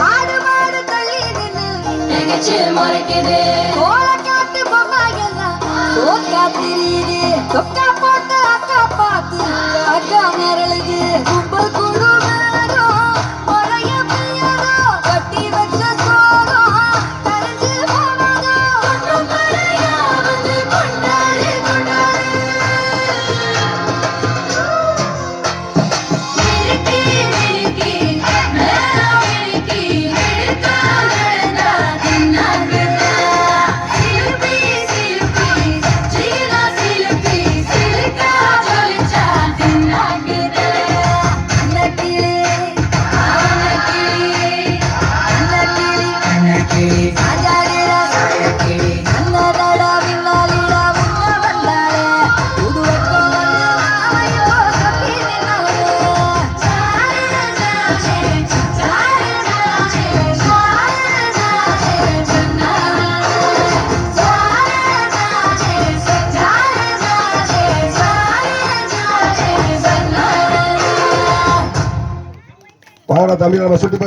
ஆடு மாடு தள்ளி நின்று மறைக்குது கோலக்காட்டு பொம்மையெல்லாம் தோக்கா தெரியுது தொக்கா போட்டு அக்கா பார்த்து அக்கா மிரளுது கும்பல் குழு மேலும் மழைய பெய்யதோ கட்டி வச்ச சோளம் கரைஞ்சு போனதோ ஒன்றும் மழையா வந்து கொண்டாடு கொண்டாடு தமிழ் நம்ம சுட்டு